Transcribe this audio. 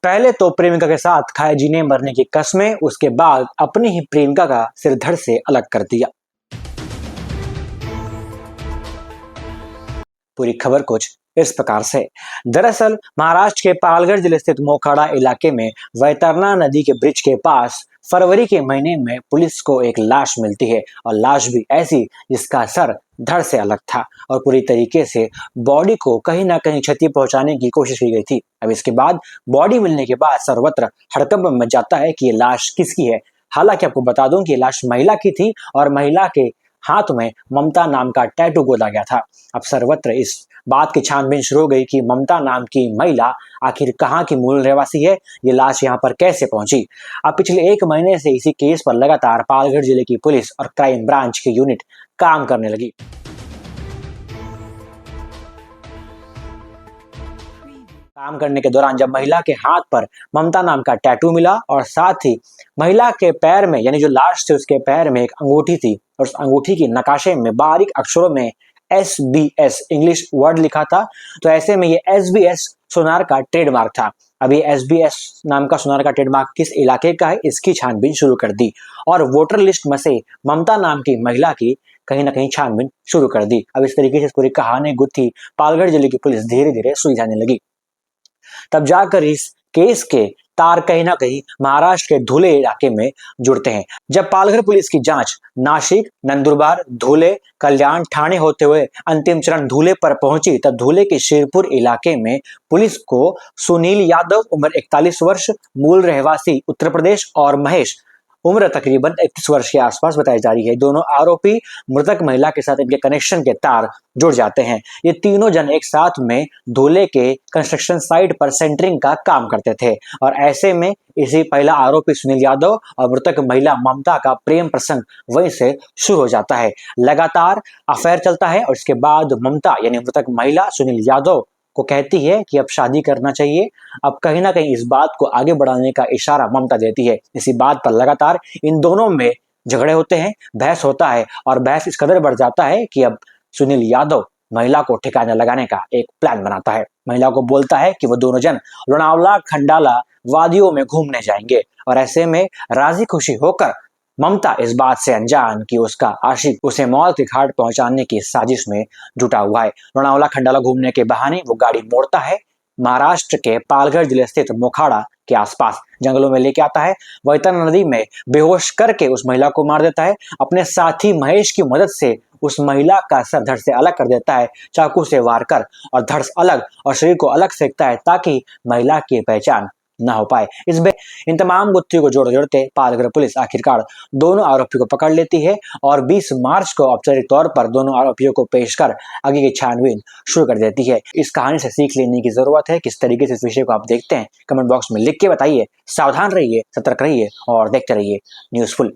पहले तो प्रेमिका के साथ खाए जीने मरने की कस्में, उसके बाद अपनी ही प्रेमिका का सिर धड़ से अलग कर दिया। पूरी खबर कुछ इस प्रकार से। दरअसल महाराष्ट्र के पालघर जिले स्थित मोखाड़ा इलाके में वैतरना नदी के ब्रिज के पास फरवरी के महीने में पुलिस को एक लाश मिलती है, और लाश भी ऐसी जिसका सर धड़ से अलग था और पूरी तरीके से बॉडी को कहीं ना कहीं क्षति पहुंचाने की कोशिश की गई थी। अब इसके बाद बॉडी मिलने के बाद सर्वत्र हड़कंप मच जाता है कि ये लाश किसकी है। हालांकि आपको बता दूं कि ये लाश महिला की थी और महिला के हाथ में ममता नाम का टैटू गोदा गया था। अब सर्वत्र इस बात की छानबीन शुरू हो गई कि ममता नाम की महिला आखिर कहाँ की मूल रहवासी है, ये लाश यहाँ पर कैसे पहुंची। अब पिछले 1 महीने से इसी केस पर लगातार पालघर जिले की पुलिस और क्राइम ब्रांच की यूनिट काम करने लगी। काम करने के दौरान जब महिला के हाथ पर ममता नाम का टैटू मिला और साथ ही महिला के पैर में, यानी जो लाश थी उसके पैर में एक अंगूठी थी और उस अंगूठी की नकाशे में बारीक अक्षरों में SBS इंग्लिश वर्ड लिखा था, तो ऐसे में ये SBS सोनार का ट्रेडमार्क था। अभी SBS नाम का सोनार का ट्रेडमार्क किस इलाके का है, इसकी छानबीन शुरू कर दी और वोटर लिस्ट में से ममता नाम की महिला की कहीं ना कहीं छानबीन शुरू कर दी। अब इस तरीके से पूरी कहानी गुत्थी पालघर जिले की पुलिस धीरे धीरे सुलझाने लगी। तब जाकर इस केस के तार कहीं ना कहीं महाराष्ट्र के धुले इलाके में जुड़ते हैं। जब पालघर पुलिस की जांच नासिक, नंदुरबार, धुले, कल्याण, ठाणे होते हुए अंतिम चरण धुले पर पहुंची, तब धुले के शेरपुर इलाके में पुलिस को सुनील यादव उम्र 41 वर्ष, मूल रहवासी उत्तर प्रदेश, और महेश उम्र तकरीबन 31 वर्ष के आसपास बताई जा रही है। दोनों आरोपी मृतक महिला के साथ इनके कनेक्शन के तार जुड़ जाते हैं। ये तीनों जन एक साथ में धुले के कंस्ट्रक्शन साइट पर सेंटरिंग का काम करते थे और ऐसे में इसी पहला आरोपी सुनील यादव और मृतक महिला ममता का प्रेम प्रसंग वहीं से शुरू हो जाता है। लगातार अफेयर चलता है और इसके बाद ममता यानी मृतक महिला सुनील यादव को कहती है कि अब शादी करना चाहिए। अब कहीं ना कहीं इस बात को आगे बढ़ाने का इशारा ममता देती है। इसी बात पर लगातार इन दोनों में झगड़े होते हैं, बहस होता है और बहस इस कदर बढ़ जाता है कि अब सुनील यादव महिला को ठिकाना लगाने का एक प्लान बनाता है। महिला को बोलता है कि वो दोनों जन लोनावला खंडाला वादियों में घूमने जाएंगे और ऐसे में राजी खुशी होकर ममता इस बात से अनजान कि उसका आशिक उसे मौत के घाट पहुंचाने की साजिश में जुटा हुआ है। लोनावला खंडाला घूमने के बहाने वो गाड़ी मोड़ता है, महाराष्ट्र के पालघर जिले स्थित मोखाड़ा के आसपास जंगलों में लेके आता है, वैतरना नदी में बेहोश करके उस महिला को मार देता है। अपने साथी महेश की मदद से उस महिला का सर धड़ से अलग कर देता है, चाकू से वार कर, और धड़ अलग और शरीर को अलग फेंकता है ताकि महिला की पहचान ना हो पाए। इन तमाम गुत्थी को जोड़ते पालघर पुलिस आखिरकार दोनों आरोपियों को पकड़ लेती है और 20 मार्च को औपचारिक तौर पर दोनों आरोपियों को पेश कर आगे की छानबीन शुरू कर देती है। इस कहानी से सीख लेने की जरूरत है। किस तरीके से इस विषय को आप देखते हैं, कमेंट बॉक्स में लिख के बताइए। सावधान रहिए, सतर्क रहिए और देखते रहिए न्यूज़फुल।